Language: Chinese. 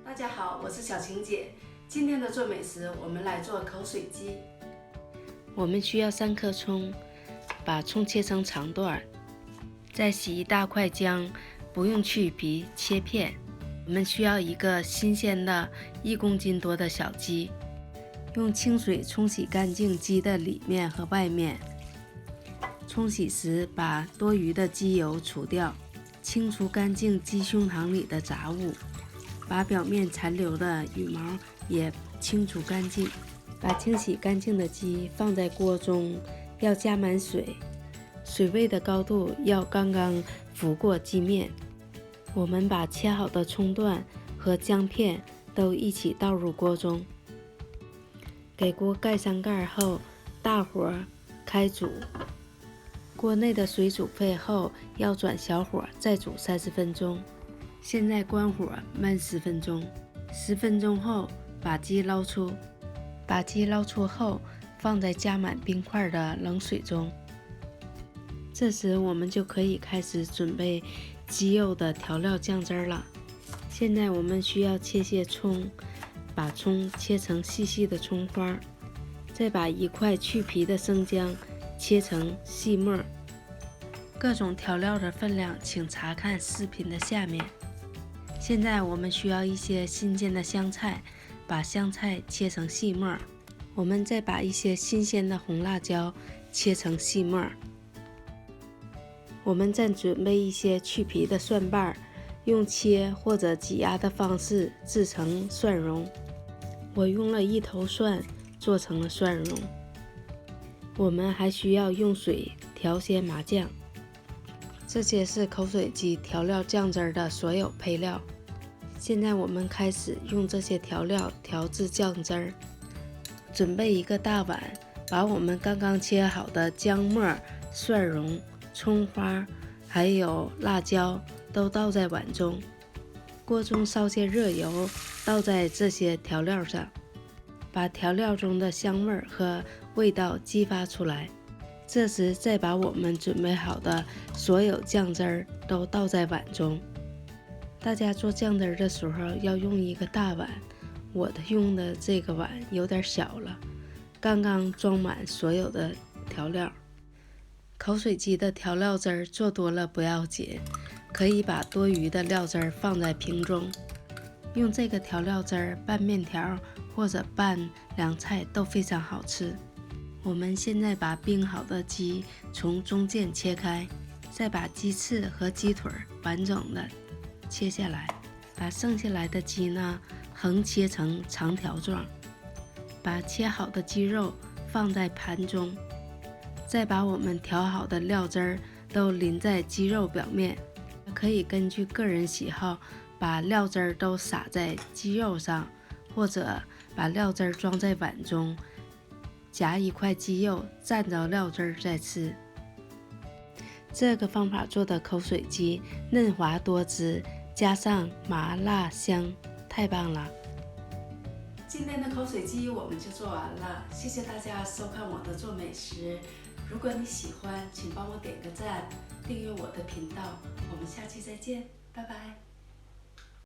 大家好，我是小晴姐。今天的做美食，我们来做口水鸡。我们需要3颗葱，把葱切成长段，再洗一大块姜，不用去皮，切片。我们需要一个新鲜的1公斤多的小鸡，用清水冲洗干净鸡的里面和外面。冲洗时把多余的鸡油除掉，清除干净鸡胸膛里的杂物，把表面残留的羽毛也清除干净。把清洗干净的鸡放在锅中，要加满水，水位的高度要刚刚浮过鸡面。我们把切好的葱段和姜片都一起倒入锅中，给锅盖上盖后，大火开煮。锅内的水煮沸后，要转小火再煮30分钟。现在关火焖10分钟。10分钟后，把鸡捞出。把鸡捞出后，放在加满冰块的冷水中。这时我们就可以开始准备鸡肉的调料酱汁了。现在我们需要切些葱，把葱切成细细的葱花，再把1块去皮的生姜切成细末。各种调料的分量请查看视频的下面。现在我们需要一些新鲜的香菜，把香菜切成细末。我们再把一些新鲜的红辣椒切成细末。我们再准备一些去皮的蒜瓣，用切或者挤压的方式制成蒜蓉。我用了1头蒜做成了蒜蓉。我们还需要用水调些麻酱。这些是口水鸡调料酱汁的所有配料。现在我们开始用这些调料调制酱汁儿。准备一个大碗，把我们刚刚切好的姜末、蒜蓉、葱花还有辣椒都倒在碗中。锅中烧些热油，倒在这些调料上，把调料中的香味和味道激发出来。这时再把我们准备好的所有酱汁儿都倒在碗中。大家做酱汁的时候要用一个大碗，我用的这个碗有点小了，刚刚装满所有的调料。口水鸡的调料汁儿做多了不要紧，可以把多余的料汁儿放在瓶中。用这个调料汁儿拌面条或者拌凉菜都非常好吃。我们现在把冰好的鸡从中间切开，再把鸡翅和鸡腿完整的切下来，把剩下来的鸡呢横切成长条状。把切好的鸡肉放在盘中，再把我们调好的料汁儿都淋在鸡肉表面。可以根据个人喜好把料汁儿都撒在鸡肉上，或者把料汁儿装在碗中，夹1块鸡肉蘸着料汁儿再吃。这个方法做的口水鸡嫩滑多汁，加上麻辣香，太棒了。今天的口水鸡我们就做完了，谢谢大家收看我的做美食。如果你喜欢，请帮我点个赞，订阅我的频道。我们下期再见，拜拜。